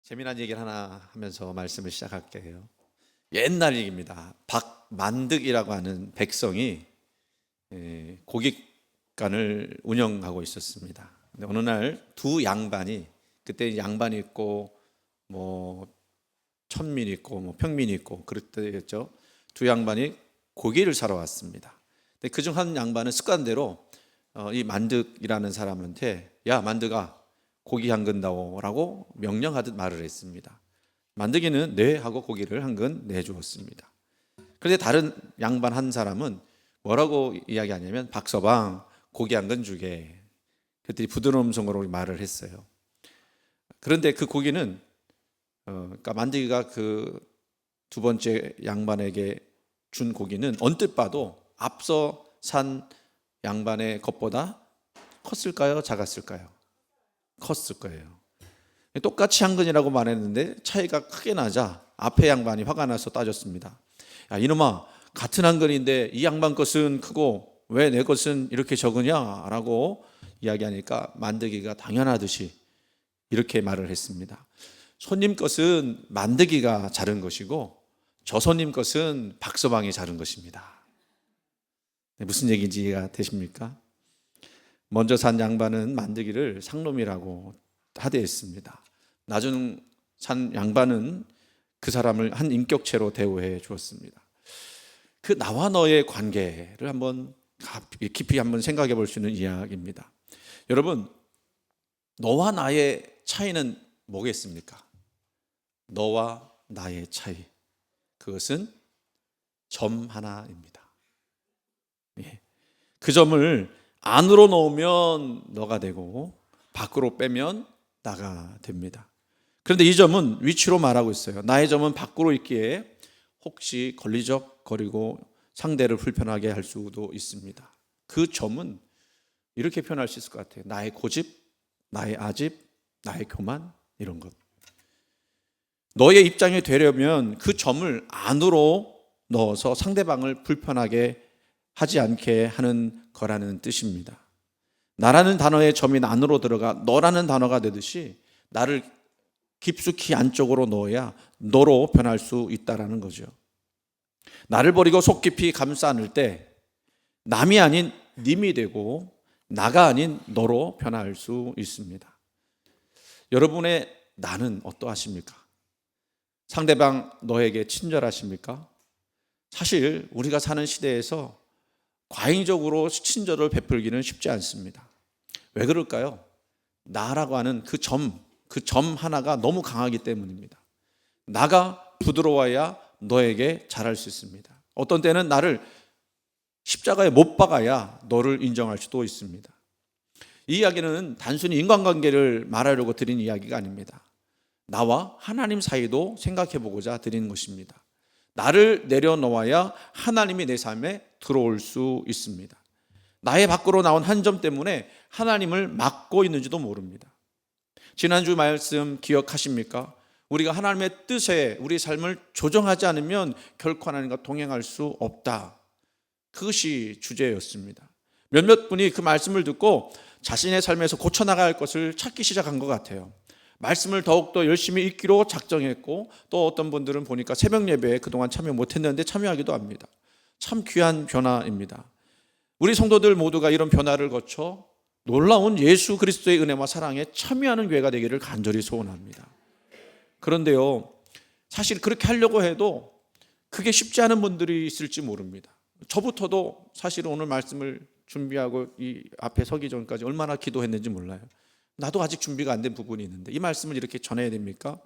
재미난 얘기를 하나 하면서 말씀을 시작할게요. 옛날 얘기입니다. 박만득이라고 하는 백성이 고깃간을 운영하고 있었습니다. 근데 어느 날 두 양반이, 그때 양반이 있고 뭐 천민이 있고 뭐 평민이 있고 그럴 때였죠. 두 양반이 고기를 사러 왔습니다. 근데 그중 한 양반은 습관대로 이 만득이라는 사람한테 야 만득아 고기 한 근 다오라고 명령하듯 말을 했습니다. 만득이는 네 하고 고기를 한 근 내주었습니다. 그런데 다른 양반 한 사람은 뭐라고 이야기하냐면 박서방 고기 한 근 주게, 그들이 부드러운 성으로 말을 했어요. 그런데 그 고기는 그러니까 만득이가 그 두 번째 양반에게 준 고기는 언뜻 봐도 앞서 산 양반의 것보다 컸을까요? 작았을까요? 컸을 거예요. 똑같이 한 근이라고 말했는데 차이가 크게 나자 앞에 양반이 화가 나서 따졌습니다. 야 이놈아, 같은 한 근인데 이 양반 것은 크고 왜 내 것은 이렇게 적으냐라고 이야기하니까 만득이가 당연하듯이 이렇게 말을 했습니다. 손님 것은 만득이가 자른 것이고 저 손님 것은 박서방이 자른 것입니다. 무슨 얘기인지 이해가 되십니까? 먼저 산 양반은 만득이를 상놈이라고 하대했습니다. 나중 산 양반은 그 사람을 한 인격체로 대우해 주었습니다. 그 나와 너의 관계를 한번 깊이 한번 생각해 볼 수 있는 이야기입니다. 여러분, 너와 나의 차이는 뭐겠습니까? 너와 나의 차이, 그것은 점 하나입니다. 그 점을 안으로 넣으면 너가 되고 밖으로 빼면 나가 됩니다. 그런데 이 점은 위치로 말하고 있어요. 나의 점은 밖으로 있기에 혹시 걸리적거리고 상대를 불편하게 할 수도 있습니다. 그 점은 이렇게 표현할 수 있을 것 같아요. 나의 고집, 나의 아집, 나의 교만, 이런 것. 너의 입장이 되려면 그 점을 안으로 넣어서 상대방을 불편하게 하지 않게 하는 거라는 뜻입니다. 나라는 단어의 점이 안으로 들어가 너라는 단어가 되듯이 나를 깊숙이 안쪽으로 넣어야 너로 변할 수 있다라는 거죠. 나를 버리고 속 깊이 감싸 안을 때 남이 아닌 님이 되고 나가 아닌 너로 변할 수 있습니다. 여러분의 나는 어떠하십니까? 상대방 너에게 친절하십니까? 사실 우리가 사는 시대에서 과잉적으로 친절을 베풀기는 쉽지 않습니다. 왜 그럴까요? 나라고 하는 그 점 하나가 너무 강하기 때문입니다. 나가 부드러워야 너에게 잘할 수 있습니다. 어떤 때는 나를 십자가에 못 박아야 너를 인정할 수도 있습니다. 이 이야기는 단순히 인간관계를 말하려고 드린 이야기가 아닙니다. 나와 하나님 사이도 생각해 보고자 드리는 것입니다. 나를 내려놓아야 하나님이 내 삶에 들어올 수 있습니다. 나의 밖으로 나온 한 점 때문에 하나님을 막고 있는지도 모릅니다. 지난주 말씀 기억하십니까? 우리가 하나님의 뜻에 우리 삶을 조정하지 않으면 결코 하나님과 동행할 수 없다. 그것이 주제였습니다. 몇몇 분이 그 말씀을 듣고 자신의 삶에서 고쳐나가야 할 것을 찾기 시작한 것 같아요. 말씀을 더욱더 열심히 읽기로 작정했고, 또 어떤 분들은 보니까 새벽 예배에 그동안 참여 못했는데 참여하기도 합니다. 참 귀한 변화입니다. 우리 성도들 모두가 이런 변화를 거쳐 놀라운 예수 그리스도의 은혜와 사랑에 참여하는 교회가 되기를 간절히 소원합니다. 그런데요, 사실 그렇게 하려고 해도 그게 쉽지 않은 분들이 있을지 모릅니다. 저부터도 사실 오늘 말씀을 준비하고 이 앞에 서기 전까지 얼마나 기도했는지 몰라요. 나도 아직 준비가 안 된 부분이 있는데 이 말씀을 이렇게 전해야 됩니까?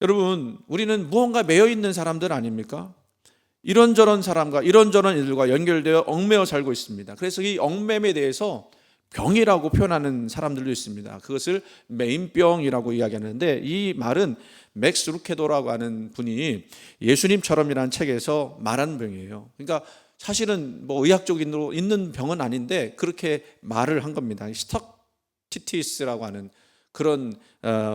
여러분, 우리는 무언가 매여 있는 사람들 아닙니까? 이런저런 사람과 이런저런 일들과 연결되어 얽매여 살고 있습니다. 그래서 이 얽매임에 대해서 병이라고 표현하는 사람들도 있습니다. 그것을 메인병이라고 이야기하는데, 이 말은 맥스 루케도라고 하는 분이 예수님처럼이라는 책에서 말한 병이에요. 그러니까 사실은 뭐 의학적으로 있는 병은 아닌데 그렇게 말을 한 겁니다. 스톡티티스라고 하는 그런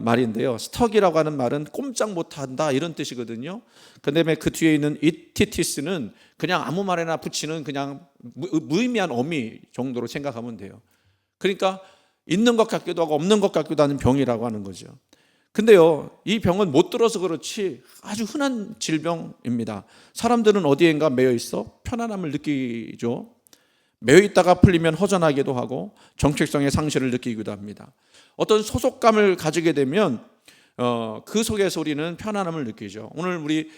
말인데요. 스톡이라고 하는 말은 꼼짝 못한다 이런 뜻이거든요. 그다음에 그 뒤에 있는 이티티스는 그냥 아무 말에나 붙이는 그냥 무의미한 어미 정도로 생각하면 돼요. 그러니까 있는 것 같기도 하고 없는 것 같기도 하는 병이라고 하는 거죠. 근데요, 이 병은 못 들어서 그렇지 아주 흔한 질병입니다. 사람들은 어디엔가 매여 있어 편안함을 느끼죠. 매여 있다가 풀리면 허전하기도 하고 정체성의 상실을 느끼기도 합니다. 어떤 소속감을 가지게 되면 그 속에서 우리는 편안함을 느끼죠. 오늘 우리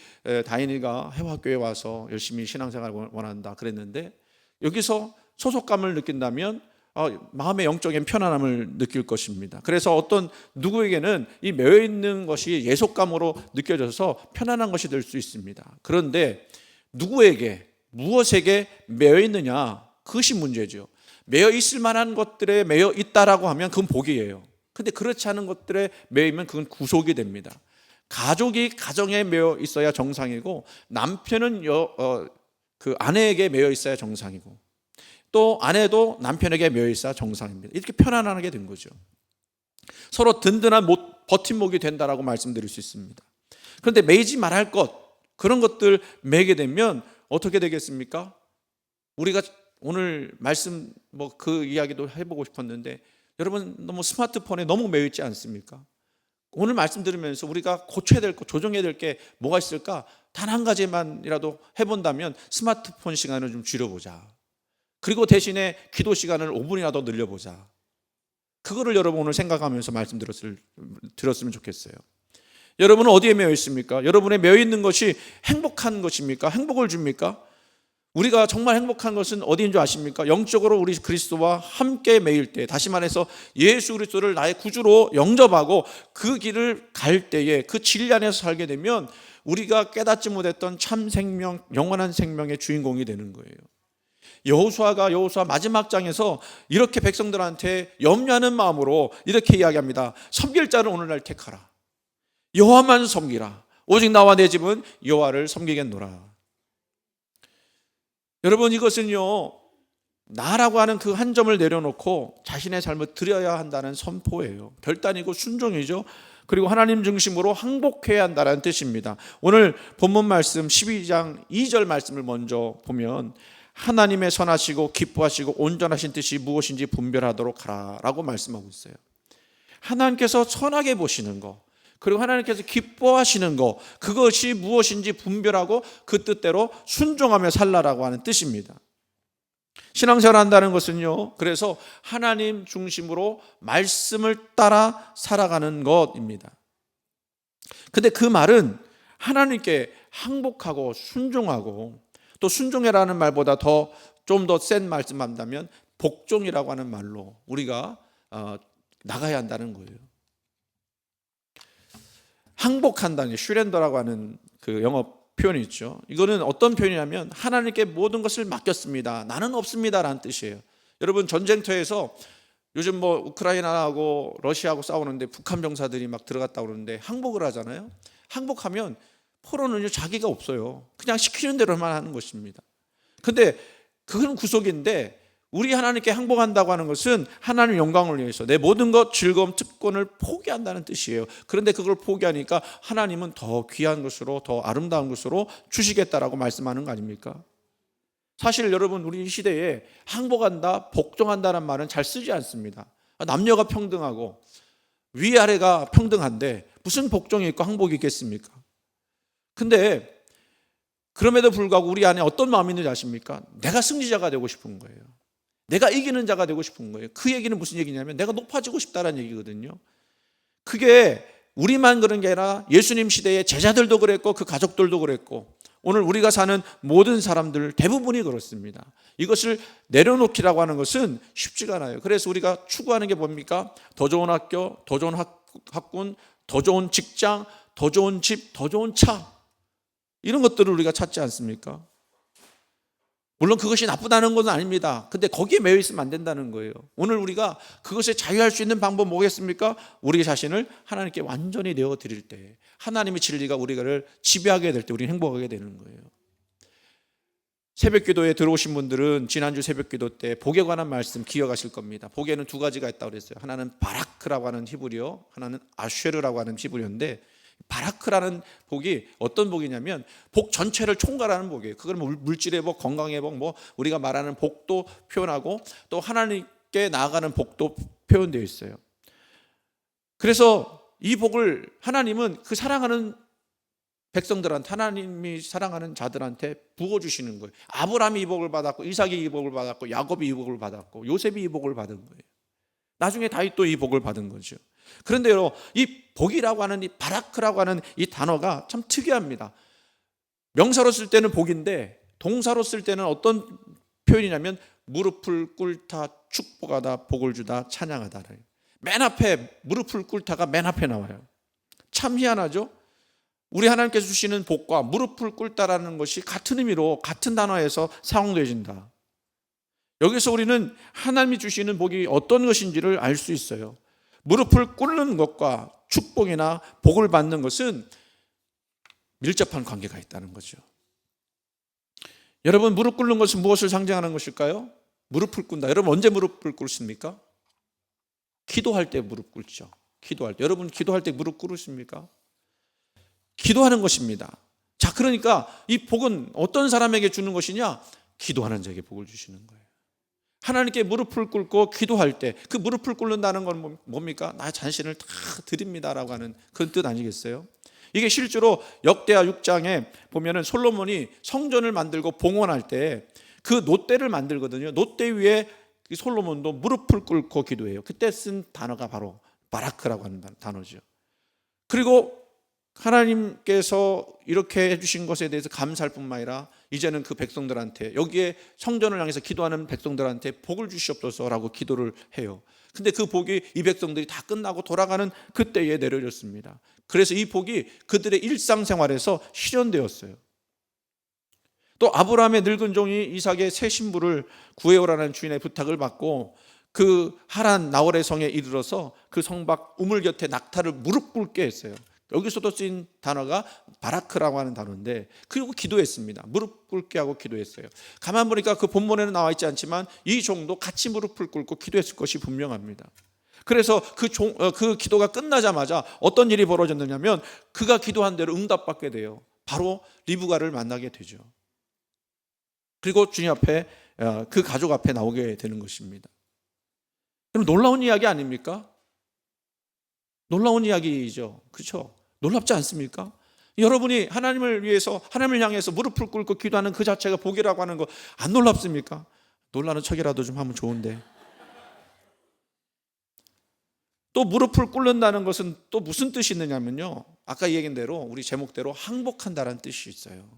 다인이가 해화교회 와서 열심히 신앙생활을 원한다 그랬는데, 여기서 소속감을 느낀다면 마음의 영적인 편안함을 느낄 것입니다. 그래서 어떤 누구에게는 이 매여 있는 것이 예속감으로 느껴져서 편안한 것이 될 수 있습니다. 그런데 누구에게, 무엇에게 매여 있느냐, 그것이 문제죠. 매여 있을 만한 것들에 매여 있다라고 하면 그건 복이에요. 근데 그렇지 않은 것들에 매여 있으면 그건 구속이 됩니다. 가족이 가정에 매여 있어야 정상이고, 남편은 그 아내에게 매여 있어야 정상이고, 또 아내도 남편에게 매여 있어야 정상입니다. 이렇게 편안하게 된 거죠. 서로 든든한 버팀목이 된다라고 말씀드릴 수 있습니다. 그런데 매이지 말할 것, 그런 것들 매게 되면 어떻게 되겠습니까? 우리가 오늘 말씀 그 이야기도 해보고 싶었는데, 여러분 너무 스마트폰에 너무 매여 있지 않습니까? 오늘 말씀 들으면서 우리가 고쳐야 될 것, 조정해야 될 게 뭐가 있을까? 단 한 가지만이라도 해본다면 스마트폰 시간을 좀 줄여보자. 그리고 대신에 기도 시간을 5분이나 더 늘려보자. 그거를 여러분 오늘 생각하면서 말씀 들었으면 좋겠어요. 여러분은 어디에 매여 있습니까? 여러분의 매여 있는 것이 행복한 것입니까? 행복을 줍니까? 우리가 정말 행복한 것은 어디인 줄 아십니까? 영적으로 우리 그리스도와 함께 매일 때, 다시 말해서 예수 그리스도를 나의 구주로 영접하고 그 길을 갈 때에 그 진리 안에서 살게 되면 우리가 깨닫지 못했던 참 생명, 영원한 생명의 주인공이 되는 거예요. 여호수아 마지막 장에서 이렇게 백성들한테 염려하는 마음으로 이렇게 이야기합니다. 섬길 자를 오늘날 택하라. 여호와만 섬기라. 오직 나와 내 집은 여호와를 섬기겠노라. 여러분, 이것은요, 나라고 하는 그 한 점을 내려놓고 자신의 삶을 드려야 한다는 선포예요. 결단이고 순종이죠. 그리고 하나님 중심으로 항복해야 한다는 뜻입니다. 오늘 본문 말씀 12장 2절 말씀을 먼저 보면, 하나님의 선하시고 기뻐하시고 온전하신 뜻이 무엇인지 분별하도록 하라 라고 말씀하고 있어요. 하나님께서 선하게 보시는 거, 그리고 하나님께서 기뻐하시는 거, 그것이 무엇인지 분별하고 그 뜻대로 순종하며 살라라고 하는 뜻입니다. 신앙생활 한다는 것은요, 그래서 하나님 중심으로 말씀을 따라 살아가는 것입니다. 근데 그 말은 하나님께 항복하고 순종하고, 또 순종해라는 말보다 좀 더 센 말씀 한다면 복종이라고 하는 말로 우리가 나가야 한다는 거예요. 항복한다는 게 슈렌더라고 하는 그 영어 표현이 있죠. 이거는 어떤 표현이냐면 하나님께 모든 것을 맡겼습니다, 나는 없습니다라는 뜻이에요. 여러분, 전쟁터에서 요즘 우크라이나하고 러시아하고 싸우는데 북한 병사들이 막 들어갔다 그러는데 항복을 하잖아요. 항복하면 포로는요, 자기가 없어요. 그냥 시키는 대로만 하는 것입니다. 근데 그건 구속인데, 우리 하나님께 항복한다고 하는 것은 하나님 영광을 위해서 내 모든 것, 즐거움, 특권을 포기한다는 뜻이에요. 그런데 그걸 포기하니까 하나님은 더 귀한 것으로, 더 아름다운 것으로 주시겠다라고 말씀하는 거 아닙니까? 사실 여러분, 우리 시대에 항복한다, 복종한다는 말은 잘 쓰지 않습니다. 남녀가 평등하고 위아래가 평등한데 무슨 복종이 있고 항복이 있겠습니까? 근데 그럼에도 불구하고 우리 안에 어떤 마음이 있는지 아십니까? 내가 승리자가 되고 싶은 거예요. 내가 이기는 자가 되고 싶은 거예요. 그 얘기는 무슨 얘기냐면 내가 높아지고 싶다는 얘기거든요. 그게 우리만 그런 게 아니라 예수님 시대의 제자들도 그랬고 그 가족들도 그랬고 오늘 우리가 사는 모든 사람들 대부분이 그렇습니다. 이것을 내려놓기라고 하는 것은 쉽지가 않아요. 그래서 우리가 추구하는 게 뭡니까? 더 좋은 학교, 더 좋은 학군, 더 좋은 직장, 더 좋은 집, 더 좋은 차, 이런 것들을 우리가 찾지 않습니까? 물론 그것이 나쁘다는 건 아닙니다. 근데 거기에 매여 있으면 안 된다는 거예요. 오늘 우리가 그것에 자유할 수 있는 방법 뭐겠습니까? 우리 자신을 하나님께 완전히 내어드릴 때, 하나님의 진리가 우리를 지배하게 될 때 우리는 행복하게 되는 거예요. 새벽기도에 들어오신 분들은 지난주 새벽기도 때 복에 관한 말씀 기억하실 겁니다. 복에는 두 가지가 있다고 그랬어요. 하나는 바라크라고 하는 히브리어, 하나는 아쉐르라고 하는 히브리어인데, 바라크라는 복이 어떤 복이냐면 복 전체를 총괄하는 복이에요. 그건 물질의 복, 건강의 복, 우리가 말하는 복도 표현하고 또 하나님께 나아가는 복도 표현되어 있어요. 그래서 이 복을 하나님은 그 사랑하는 백성들한테, 하나님이 사랑하는 자들한테 부어주시는 거예요. 아브라함이 이 복을 받았고, 이삭이 이 복을 받았고, 야곱이 이 복을 받았고, 요셉이 이 복을 받은 거예요. 나중에 다윗도 이 복을 받은 거죠. 그런데 이 복이라고 하는, 이 바라크라고 하는 이 단어가 참 특이합니다. 명사로 쓸 때는 복인데 동사로 쓸 때는 어떤 표현이냐면 무릎을 꿇다, 축복하다, 복을 주다, 찬양하다. 맨 앞에 무릎을 꿇다가 맨 앞에 나와요. 참 희한하죠? 우리 하나님께서 주시는 복과 무릎을 꿇다라는 것이 같은 의미로 같은 단어에서 사용되어진다. 여기서 우리는 하나님이 주시는 복이 어떤 것인지를 알 수 있어요. 무릎을 꿇는 것과 축복이나 복을 받는 것은 밀접한 관계가 있다는 거죠. 여러분, 무릎 꿇는 것은 무엇을 상징하는 것일까요? 무릎을 꿇는다. 여러분, 언제 무릎을 꿇습니까? 기도할 때 무릎 꿇죠. 기도할 때. 여러분, 기도할 때 무릎 꿇으십니까? 기도하는 것입니다. 자, 그러니까 이 복은 어떤 사람에게 주는 것이냐? 기도하는 자에게 복을 주시는 거예요. 하나님께 무릎을 꿇고 기도할 때, 그 무릎을 꿇는다는 건 뭡니까? 나 자신을 다 드립니다라고 하는 그런 뜻 아니겠어요? 이게 실제로 역대하 6장에 보면은 솔로몬이 성전을 만들고 봉헌할 때 그 놋대를 만들거든요. 놋대 위에 솔로몬도 무릎을 꿇고 기도해요. 그때 쓴 단어가 바로 바라크라고 하는 단어죠. 그리고 하나님께서 이렇게 해주신 것에 대해서 감사할 뿐만 아니라 이제는 그 백성들한테, 여기에 성전을 향해서 기도하는 백성들한테 복을 주시옵소서라고 기도를 해요. 근데 그 복이 이 백성들이 다 끝나고 돌아가는 그때에 내려졌습니다. 그래서 이 복이 그들의 일상생활에서 실현되었어요. 또 아브라함의 늙은 종이 이삭의 새 신부를 구해오라는 주인의 부탁을 받고 그 하란 나홀의 성에 이르러서 그 성 밖 우물 곁에 낙타를 무릎 꿇게 했어요. 여기서도 쓰인 단어가 바라크라고 하는 단어인데, 그리고 기도했습니다. 무릎 꿇게 하고 기도했어요. 가만 보니까 그 본문에는 나와 있지 않지만 이 종도 같이 무릎을 꿇고 기도했을 것이 분명합니다. 그래서 그 기도가 끝나자마자 어떤 일이 벌어졌느냐면 그가 기도한 대로 응답받게 돼요. 바로 리브가를 만나게 되죠. 그리고 주님 앞에, 그 가족 앞에 나오게 되는 것입니다. 그럼 놀라운 이야기 아닙니까? 놀라운 이야기죠. 그렇죠? 놀랍지 않습니까? 여러분이 하나님을 위해서, 하나님을 향해서 무릎을 꿇고 기도하는 그 자체가 복이라고 하는 거 안 놀랍습니까? 놀라는 척이라도 좀 하면 좋은데. 또 무릎을 꿇는다는 것은 또 무슨 뜻이 있느냐면요, 아까 얘기한 대로 우리 제목대로 항복한다는 뜻이 있어요.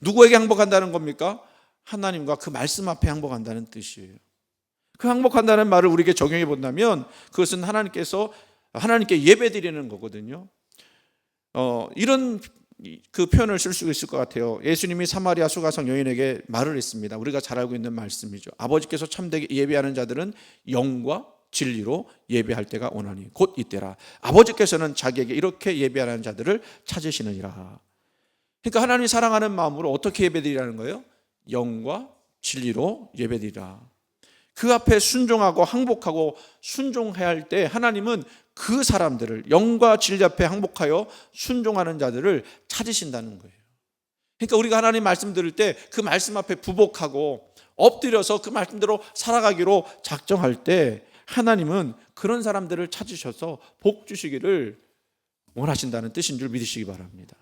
누구에게 항복한다는 겁니까? 하나님과 그 말씀 앞에 항복한다는 뜻이에요. 그 항복한다는 말을 우리에게 적용해 본다면 그것은 하나님께 예배드리는 거거든요. 이런 그 표현을 쓸 수 있을 것 같아요. 예수님이 사마리아 수가성 여인에게 말을 했습니다. 우리가 잘 알고 있는 말씀이죠. 아버지께서 참되게 예배하는 자들은 영과 진리로 예배할 때가 오나니 곧 이때라. 아버지께서는 자기에게 이렇게 예배하는 자들을 찾으시느니라. 그러니까 하나님이 사랑하는 마음으로 어떻게 예배드리라는 거예요? 영과 진리로 예배드리라. 그 앞에 순종하고 항복하고 순종해야 할 때 하나님은 그 사람들을, 영과 진리 앞에 항복하여 순종하는 자들을 찾으신다는 거예요. 그러니까 우리가 하나님 말씀 들을 때 그 말씀 앞에 부복하고 엎드려서 그 말씀대로 살아가기로 작정할 때 하나님은 그런 사람들을 찾으셔서 복 주시기를 원하신다는 뜻인 줄 믿으시기 바랍니다.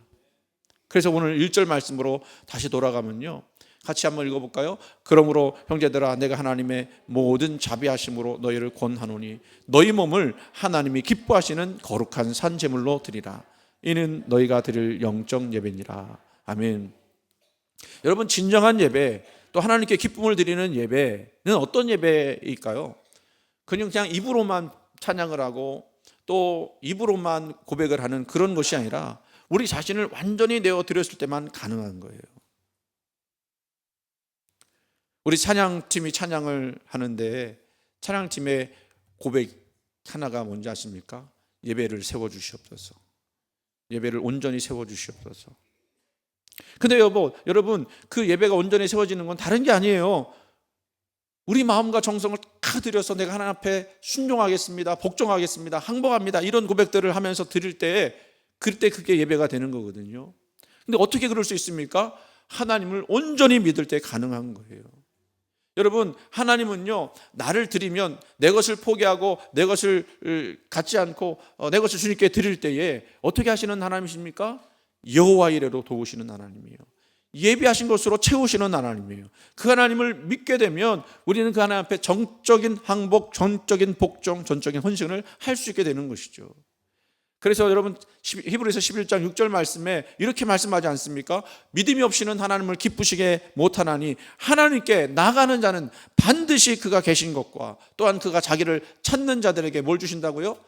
그래서 오늘 1절 말씀으로 다시 돌아가면요, 같이 한번 읽어볼까요? 그러므로 형제들아, 내가 하나님의 모든 자비하심으로 너희를 권하노니 너희 몸을 하나님이 기뻐하시는 거룩한 산제물로 드리라. 이는 너희가 드릴 영적 예배니라. 아멘. 여러분, 진정한 예배, 또 하나님께 기쁨을 드리는 예배는 어떤 예배일까요? 그냥 입으로만 찬양을 하고 또 입으로만 고백을 하는 그런 것이 아니라 우리 자신을 완전히 내어 드렸을 때만 가능한 거예요. 우리 찬양팀이 찬양을 하는데 찬양팀의 고백 하나가 뭔지 아십니까? 예배를 세워주시옵소서. 예배를 온전히 세워주시옵소서. 근데 여러분, 그 예배가 온전히 세워지는 건 다른 게 아니에요. 우리 마음과 정성을 다 들여서 내가 하나님 앞에 순종하겠습니다, 복종하겠습니다, 항복합니다, 이런 고백들을 하면서 드릴 때, 그때 그게 예배가 되는 거거든요. 근데 어떻게 그럴 수 있습니까? 하나님을 온전히 믿을 때 가능한 거예요. 여러분, 하나님은요, 나를 드리면 내 것을 포기하고 내 것을 갖지 않고 내 것을 주님께 드릴 때에 어떻게 하시는 하나님이십니까? 여호와 이레로 도우시는 하나님이에요. 예비하신 것으로 채우시는 하나님이에요. 그 하나님을 믿게 되면 우리는 그 하나님 앞에 정적인 항복, 전적인 복종, 전적인 헌신을 할 수 있게 되는 것이죠. 그래서 여러분, 히브리서 11장 6절 말씀에 이렇게 말씀하지 않습니까? 믿음이 없이는 하나님을 기쁘시게 못하나니 하나님께 나가는 자는 반드시 그가 계신 것과 또한 그가 자기를 찾는 자들에게 뭘 주신다고요?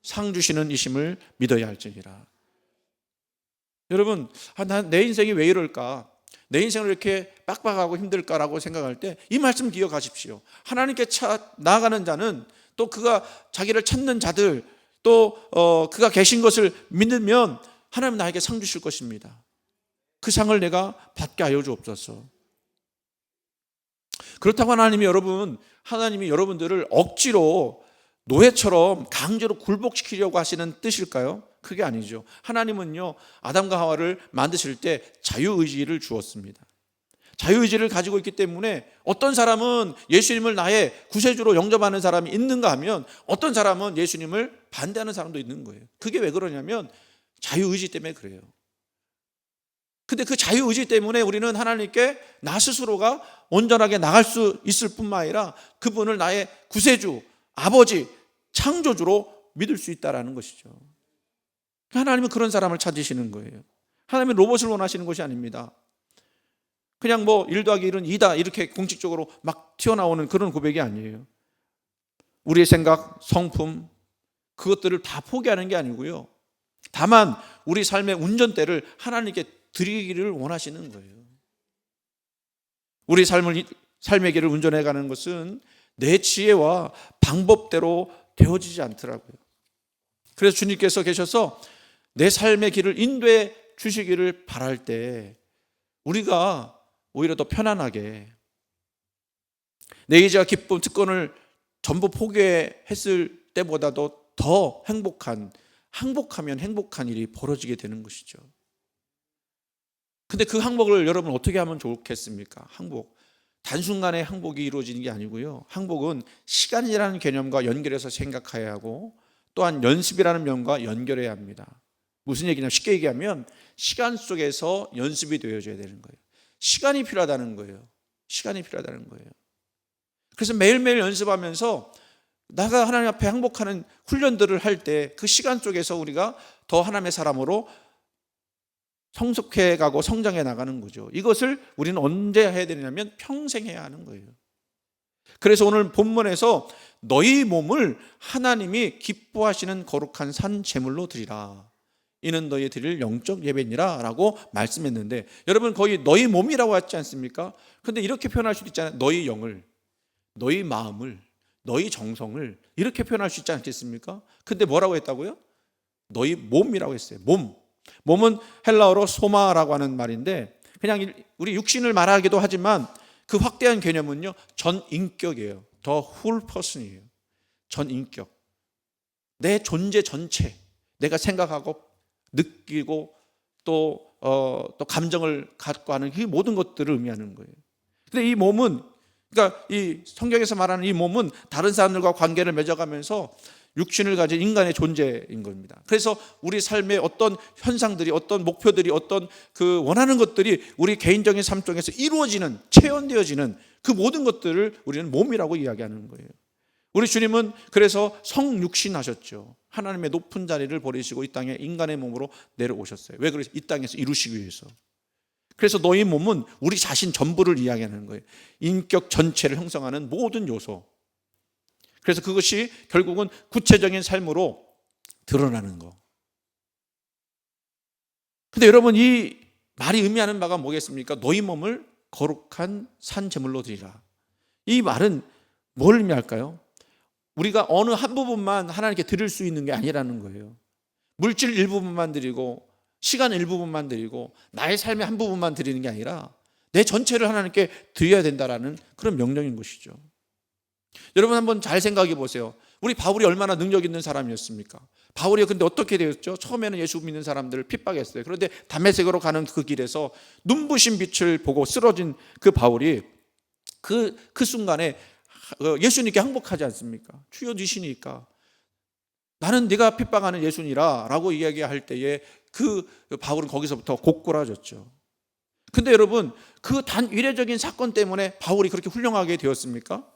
상 주시는 이심을 믿어야 할지니라. 여러분, 내 인생이 왜 이럴까? 내 인생을 이렇게 빡빡하고 힘들까라고 생각할 때 이 말씀 기억하십시오. 하나님께 나아가는 자는, 또 그가 자기를 찾는 자들, 또 그가 계신 것을 믿으면 하나님은 나에게 상 주실 것입니다. 그 상을 내가 받게 하여 주옵소서. 그렇다고 하나님이 여러분들을 억지로 노예처럼 강제로 굴복시키려고 하시는 뜻일까요? 그게 아니죠. 하나님은요, 아담과 하와를 만드실 때 자유의지를 주었습니다. 자유의지를 가지고 있기 때문에 어떤 사람은 예수님을 나의 구세주로 영접하는 사람이 있는가 하면 어떤 사람은 예수님을 반대하는 사람도 있는 거예요. 그게 왜 그러냐면 자유의지 때문에 그래요. 근데 그 자유의지 때문에 우리는 하나님께 나 스스로가 온전하게 나갈 수 있을 뿐만 아니라 그분을 나의 구세주, 아버지, 창조주로 믿을 수 있다는 것이죠. 하나님은 그런 사람을 찾으시는 거예요. 하나님은 로봇을 원하시는 것이 아닙니다. 그냥 1 더하기 1은 2다 이렇게 공식적으로 막 튀어나오는 그런 고백이 아니에요. 우리의 생각, 성품, 그것들을 다 포기하는 게 아니고요. 다만 우리 삶의 운전대를 하나님께 드리기를 원하시는 거예요. 우리 삶의 길을 운전해가는 것은 내 지혜와 방법대로 되어지지 않더라고요. 그래서 주님께서 계셔서 내 삶의 길을 인도해 주시기를 바랄 때 우리가 오히려 더 편안하게 내 의지와 기쁨, 특권을 전부 포기했을 때보다도 더 항복하면 행복한 일이 벌어지게 되는 것이죠. 근데 그 항복을 여러분 어떻게 하면 좋겠습니까? 단순간에 항복이 이루어지는 게 아니고요. 항복은 시간이라는 개념과 연결해서 생각해야 하고 또한 연습이라는 면과 연결해야 합니다. 무슨 얘기냐? 쉽게 얘기하면 시간 속에서 연습이 되어져야 되는 거예요. 시간이 필요하다는 거예요. 그래서 매일매일 연습하면서 나가 하나님 앞에 항복하는 훈련들을 할 때 그 시간 속에서 우리가 더 하나님의 사람으로 성숙해 가고 성장해 나가는 거죠. 이것을 우리는 언제 해야 되냐면 평생 해야 하는 거예요. 그래서 오늘 본문에서 너희 몸을 하나님이 기뻐하시는 거룩한 산 제물로 드리라. 이는 너희 드릴 영적 예배니라 라고 말씀했는데, 여러분 거의 너희 몸이라고 하지 않습니까? 그런데 이렇게 표현할 수도 있잖아요. 너희 영을, 너희 마음을, 너희 정성을 이렇게 표현할 수 있지 않겠습니까? 근데 뭐라고 했다고요? 너희 몸이라고 했어요. 몸은 헬라어로 소마라고 하는 말인데 그냥 우리 육신을 말하기도 하지만 그 확대한 개념은요, 전인격이에요. 더 whole person이에요. 전인격. 내 존재 전체, 내가 생각하고 느끼고 또 감정을 갖고 하는 그 모든 것들을 의미하는 거예요. 근데 이 몸은, 그러니까 이 성경에서 말하는 이 몸은 다른 사람들과 관계를 맺어가면서 육신을 가진 인간의 존재인 겁니다. 그래서 우리 삶의 어떤 현상들이, 어떤 목표들이, 어떤 그 원하는 것들이 우리 개인적인 삶 속에서 이루어지는, 체현되어지는 그 모든 것들을 우리는 몸이라고 이야기하는 거예요. 우리 주님은 그래서 성육신 하셨죠. 하나님의 높은 자리를 버리시고 이 땅에 인간의 몸으로 내려오셨어요. 왜 그래서 이 땅에서 이루시기 위해서. 그래서 너희 몸은 우리 자신 전부를 이야기하는 거예요. 인격 전체를 형성하는 모든 요소. 그래서 그것이 결국은 구체적인 삶으로 드러나는 거. 근데 여러분, 이 말이 의미하는 바가 뭐겠습니까? 너희 몸을 거룩한 산 제물로 드리라. 이 말은 뭘 의미할까요? 우리가 어느 한 부분만 하나님께 드릴 수 있는 게 아니라는 거예요. 물질 일부분만 드리고 시간 일부분만 드리고 나의 삶의 한 부분만 드리는 게 아니라 내 전체를 하나님께 드려야 된다라는 그런 명령인 것이죠. 여러분 한번 잘 생각해 보세요. 우리 바울이 얼마나 능력 있는 사람이었습니까? 바울이 근데 어떻게 되었죠? 처음에는 예수 믿는 사람들을 핍박했어요. 그런데 다메섹으로 가는 그 길에서 눈부신 빛을 보고 쓰러진 그 바울이 그 순간에 예수님께 항복하지 않습니까? 주여 주시니까 나는 네가 핍박하는 예수니라 라고 이야기할 때에 그 바울은 거기서부터 곧골아졌죠. 근데 여러분, 그 단 이례적인 사건 때문에 바울이 그렇게 훌륭하게 되었습니까?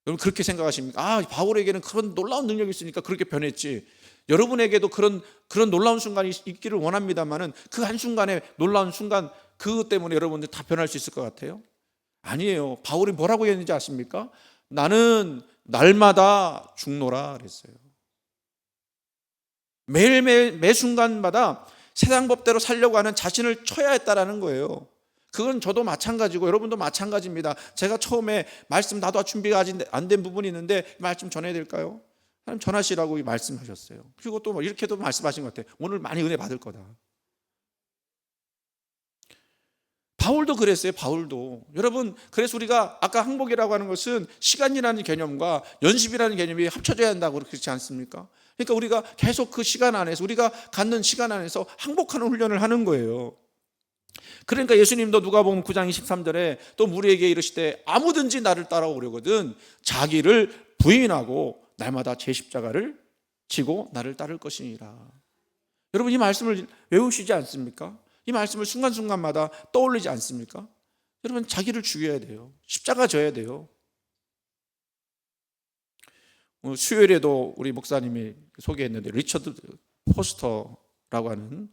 여러분 그렇게 생각하십니까? 아, 바울에게는 그런 놀라운 능력이 있으니까 그렇게 변했지. 여러분에게도 그런 놀라운 순간이 있기를 원합니다만은 그 한순간에 놀라운 순간 그것 때문에 여러분들 다 변할 수 있을 것 같아요? 아니에요. 바울이 뭐라고 했는지 아십니까? 나는 날마다 죽노라 그랬어요. 매일매일 매 순간마다 세상 법대로 살려고 하는 자신을 쳐야 했다라는 거예요. 그건 저도 마찬가지고 여러분도 마찬가지입니다. 제가 처음에 말씀 나도 준비가 아직 안 된 부분이 있는데 말씀 전해야 될까요? 하나님 전하시라고 말씀하셨어요. 그리고 또 이렇게도 말씀하신 것 같아요. 오늘 많이 은혜 받을 거다. 바울도 그랬어요. 바울도. 여러분, 그래서 우리가 아까 항복이라고 하는 것은 시간이라는 개념과 연습이라는 개념이 합쳐져야 한다고 그렇지 않습니까? 그러니까 우리가 계속 그 시간 안에서 우리가 갖는 시간 안에서 항복하는 훈련을 하는 거예요. 그러니까 예수님도 누가복음 9장 23절에 또 무리에게 이르시되 아무든지 나를 따라오려거든 자기를 부인하고 날마다 제 십자가를 지고 나를 따를 것이니라. 여러분 이 말씀을 외우시지 않습니까? 이 말씀을 순간순간마다 떠올리지 않습니까? 여러분 자기를 죽여야 돼요. 십자가 져야 돼요. 수요일에도 우리 목사님이 소개했는데 리처드 포스터라고 하는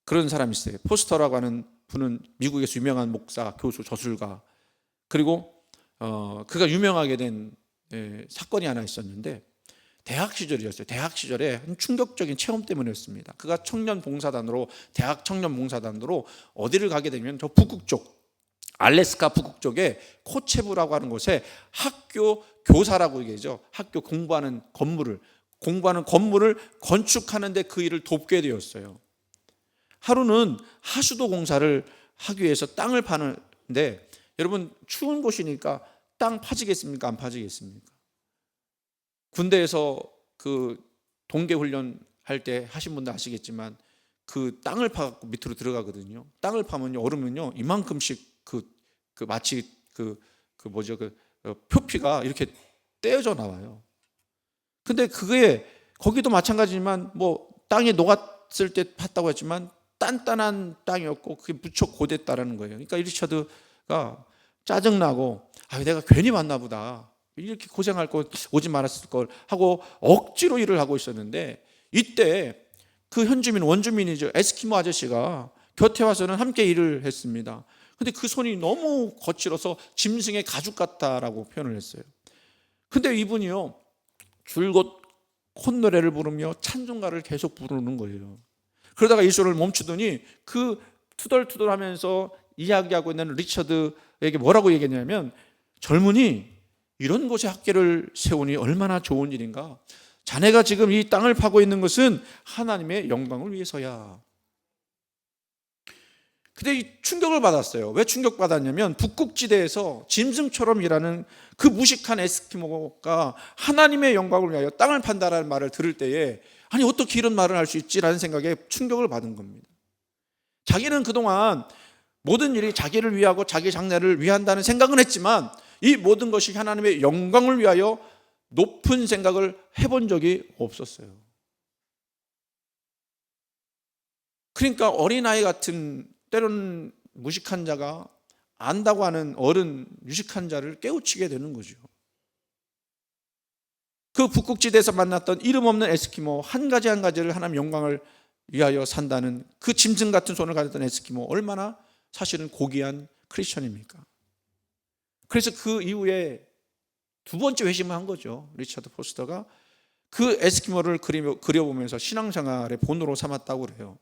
그런 사람이 있어요. 포스터라고 하는 분은 미국에서 유명한 목사, 교수, 저술가. 그리고 그가 유명하게 된 사건이 하나 있었는데 대학 시절이었어요. 대학 시절에 한 충격적인 체험 때문이었습니다. 그가 청년 봉사단으로 대학 청년 봉사단으로 어디를 가게 되면 저 북극 쪽 알래스카 북극 쪽에 코체부라고 하는 곳에 학교 교사라고 얘기하죠. 학교 공부하는 건물을 건축하는데 그 일을 돕게 되었어요. 하루는 하수도 공사를 하기 위해서 땅을 파는데 여러분 추운 곳이니까 땅 파지겠습니까? 안 파지겠습니까? 군대에서 그 동계훈련 할 때 하신 분들 아시겠지만 그 땅을 파갖고 밑으로 들어가거든요. 땅을 파면요 얼으면요 이만큼씩 마치 표피가 이렇게 떼어져 나와요. 근데 그게 거기도 마찬가지지만 뭐 땅이 녹았을 때 팠다고 했지만 단단한 땅이었고 그게 무척 고됐다라는 거예요. 그러니까 리처드가 짜증나고 내가 괜히 왔나 보다. 이렇게 고생할 거 오지 말았을 걸 하고 억지로 일을 하고 있었는데 이때 그 현주민 원주민이죠. 에스키모 아저씨가 곁에 와서는 함께 일을 했습니다. 근데 그 손이 너무 거칠어서 짐승의 가죽 같다라고 표현을 했어요. 근데 이분이요 줄곧 콧노래를 부르며 찬송가를 계속 부르는 거예요. 그러다가 이 소리를 멈추더니 그 투덜투덜하면서 이야기하고 있는 리처드에게 뭐라고 얘기했냐면 젊은이 이런 곳에 학교를 세우니 얼마나 좋은 일인가. 자네가 지금 이 땅을 파고 있는 것은 하나님의 영광을 위해서야. 근데 충격을 받았어요. 왜 충격받았냐면 북극지대에서 짐승처럼 일하는 그 무식한 에스키모가 하나님의 영광을 위하여 땅을 판다라는 말을 들을 때에 아니 어떻게 이런 말을 할 수 있지라는 생각에 충격을 받은 겁니다. 자기는 그동안 모든 일이 자기를 위하고 자기 장래를 위한다는 생각은 했지만 이 모든 것이 하나님의 영광을 위하여 높은 생각을 해본 적이 없었어요. 그러니까 어린아이 같은 때로는 무식한 자가 안다고 하는 어른 유식한 자를 깨우치게 되는 거죠. 그 북극지대에서 만났던 이름 없는 에스키모 한 가지를 하나님 영광을 위하여 산다는 그 짐승 같은 손을 가졌던 에스키모 얼마나 사실은 고귀한 크리스천입니까? 그래서 그 이후에 두 번째 회심을 한 거죠. 리처드 포스터가 그 에스키모를 그려보면서 신앙생활의 본으로 삼았다고 그래요.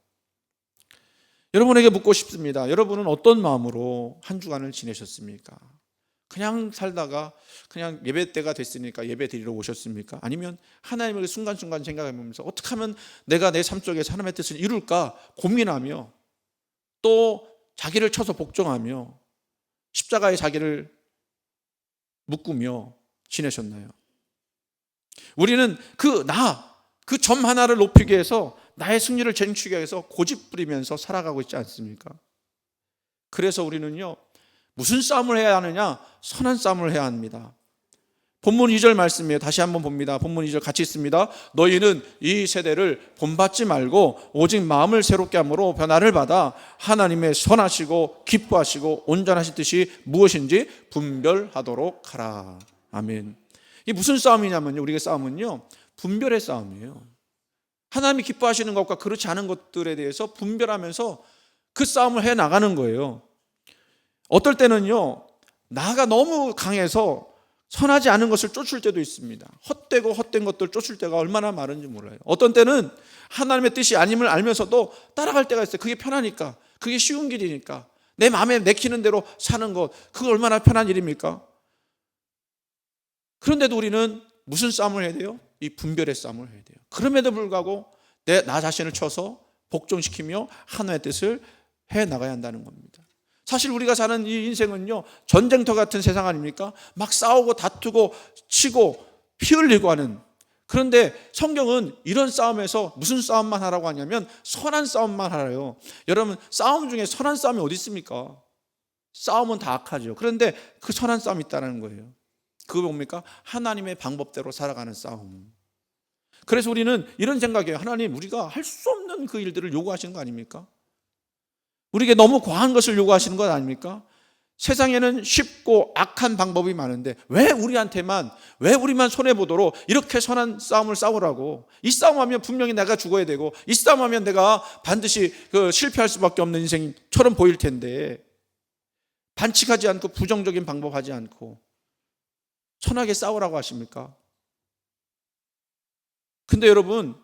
여러분에게 묻고 싶습니다. 여러분은 어떤 마음으로 한 주간을 지내셨습니까? 그냥 살다가 그냥 예배 때가 됐으니까 예배 드리러 오셨습니까? 아니면 하나님을 순간순간 생각해보면서 어떻게 하면 내가 내 삶 속에서 하나님의 뜻을 이룰까 고민하며 또 자기를 쳐서 복종하며 십자가에 자기를 묶으며 지내셨나요? 우리는 그 점 하나를 높이기 위해서 나의 승리를 쟁취하기 위해서 고집 부리면서 살아가고 있지 않습니까? 그래서 우리는요 무슨 싸움을 해야 하느냐? 선한 싸움을 해야 합니다. 본문 2절 말씀이에요. 다시 한번 봅니다. 본문 2절 같이 있습니다. 너희는 이 세대를 본받지 말고 오직 마음을 새롭게 함으로 변화를 받아 하나님의 선하시고 기뻐하시고 온전하신 뜻이 무엇인지 분별하도록 하라. 아멘. 이게 무슨 싸움이냐면요, 우리의 싸움은요, 분별의 싸움이에요. 하나님이 기뻐하시는 것과 그렇지 않은 것들에 대해서 분별하면서 그 싸움을 해 나가는 거예요. 어떨 때는요, 나가 너무 강해서 선하지 않은 것을 쫓을 때도 있습니다. 헛되고 헛된 것들 쫓을 때가 얼마나 많은지 몰라요. 어떤 때는 하나님의 뜻이 아님을 알면서도 따라갈 때가 있어요. 그게 편하니까, 그게 쉬운 길이니까, 내 마음에 내키는 대로 사는 것, 그거 얼마나 편한 일입니까? 그런데도 우리는 무슨 싸움을 해야 돼요? 이 분별의 싸움을 해야 돼요. 그럼에도 불구하고 나 자신을 쳐서 복종시키며 하나님의 뜻을 해 나가야 한다는 겁니다. 사실 우리가 사는 이 인생은요, 전쟁터 같은 세상 아닙니까? 막 싸우고 다투고 치고 피 흘리고 하는. 그런데 성경은 이런 싸움에서 무슨 싸움만 하라고 하냐면 선한 싸움만 하래요. 여러분, 싸움 중에 선한 싸움이 어디 있습니까? 싸움은 다 악하죠. 그런데 그 선한 싸움이 있다는 거예요. 그거 뭡니까? 하나님의 방법대로 살아가는 싸움. 그래서 우리는 이런 생각이에요. 하나님, 우리가 할 수 없는 그 일들을 요구하시는 거 아닙니까? 우리에게 너무 과한 것을 요구하시는 것 아닙니까? 세상에는 쉽고 악한 방법이 많은데 왜 우리만 손해보도록 이렇게 선한 싸움을 싸우라고? 이 싸움하면 분명히 내가 죽어야 되고, 이 싸움하면 내가 반드시 실패할 수밖에 없는 인생처럼 보일 텐데, 반칙하지 않고 부정적인 방법 하지 않고 선하게 싸우라고 하십니까? 근데 여러분,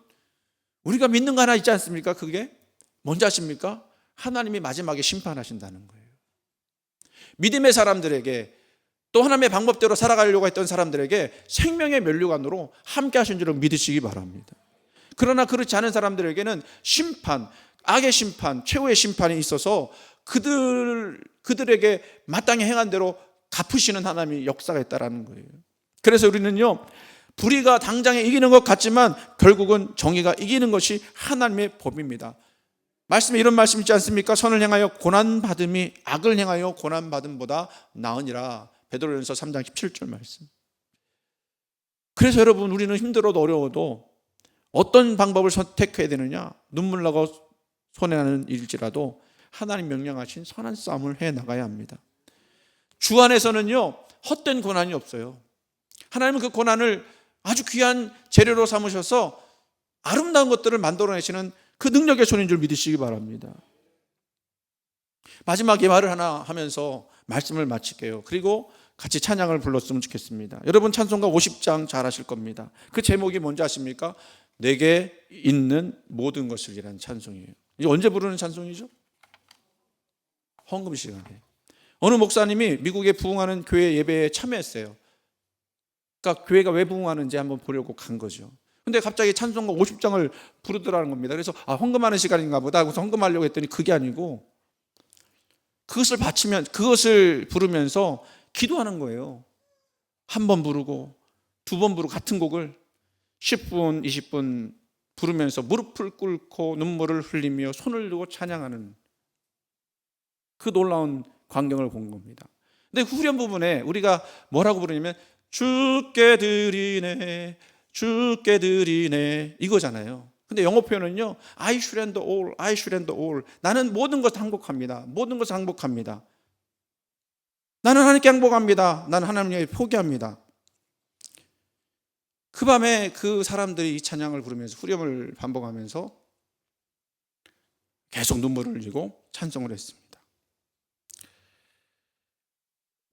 우리가 믿는 거 하나 있지 않습니까? 그게 뭔지 아십니까? 하나님이 마지막에 심판하신다는 거예요. 믿음의 사람들에게, 또 하나님의 방법대로 살아가려고 했던 사람들에게 생명의 면류관으로 함께 하신 줄을 믿으시기 바랍니다. 그러나 그렇지 않은 사람들에게는 심판, 악의 심판, 최후의 심판이 있어서 그들에게 마땅히 행한 대로 갚으시는 하나님의 역사가 있다는 거예요. 그래서 우리는요, 불의가 당장에 이기는 것 같지만 결국은 정의가 이기는 것이 하나님의 법입니다. 말씀에 이런 말씀 있지 않습니까? 선을 행하여 고난받음이 악을 행하여 고난받음보다 나으니라. 베드로전서 3장 17절 말씀. 그래서 여러분, 우리는 힘들어도 어려워도 어떤 방법을 선택해야 되느냐? 눈물 나고 손해나는 일일지라도 하나님 명령하신 선한 싸움을 해 나가야 합니다. 주 안에서는요, 헛된 고난이 없어요. 하나님은 그 고난을 아주 귀한 재료로 삼으셔서 아름다운 것들을 만들어내시는 그 능력의 손인 줄 믿으시기 바랍니다. 마지막에 말을 하나 하면서 말씀을 마칠게요. 그리고 같이 찬양을 불렀으면 좋겠습니다. 여러분, 찬송가 50장 잘 아실 겁니다. 그 제목이 뭔지 아십니까? 내게 있는 모든 것을 이라는 찬송이에요. 이제 언제 부르는 찬송이죠? 헌금 시간에. 어느 목사님이 미국에 부흥하는 교회 예배에 참여했어요. 그러니까 교회가 왜 부흥하는지 한번 보려고 간 거죠. 근데 갑자기 찬송가 50장을 부르더라는 겁니다. 그래서 헌금하는 시간인가 보다 하고서 헌금하려고 했더니 그게 아니고 그것을 부르면서 기도하는 거예요. 한 번 부르고 두 번 부르고 같은 곡을 10분, 20분 부르면서 무릎을 꿇고 눈물을 흘리며 손을 들고 찬양하는 그 놀라운 광경을 본 겁니다. 근데 그 후렴 부분에 우리가 뭐라고 부르냐면 주께 드리네, 주께 드리네, 이거잖아요. 근데 영어 표현은요, I surrender all, I surrender all. 나는 모든 것을 항복합니다. 모든 것을 항복합니다. 나는 하나님께 항복합니다. 나는 하나님께 포기합니다. 그 밤에 그 사람들이 이 찬양을 부르면서 후렴을 반복하면서 계속 눈물을 흘리고 찬송을 했습니다.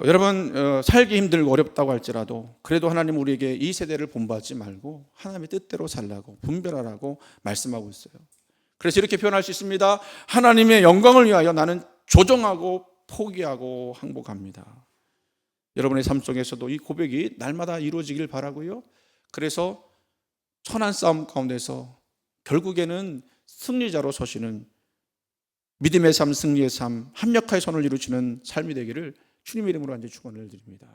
여러분, 살기 힘들고 어렵다고 할지라도 그래도 하나님 우리에게 이 세대를 본받지 말고 하나님의 뜻대로 살라고, 분별하라고 말씀하고 있어요. 그래서 이렇게 표현할 수 있습니다. 하나님의 영광을 위하여 나는 조정하고 포기하고 항복합니다. 여러분의 삶 속에서도 이 고백이 날마다 이루어지길 바라고요. 그래서 선한 싸움 가운데서 결국에는 승리자로 서시는 믿음의 삶, 승리의 삶, 합력하여 선을 이루시는 삶이 되기를 주님의 이름으로 간절히 축원을 드립니다.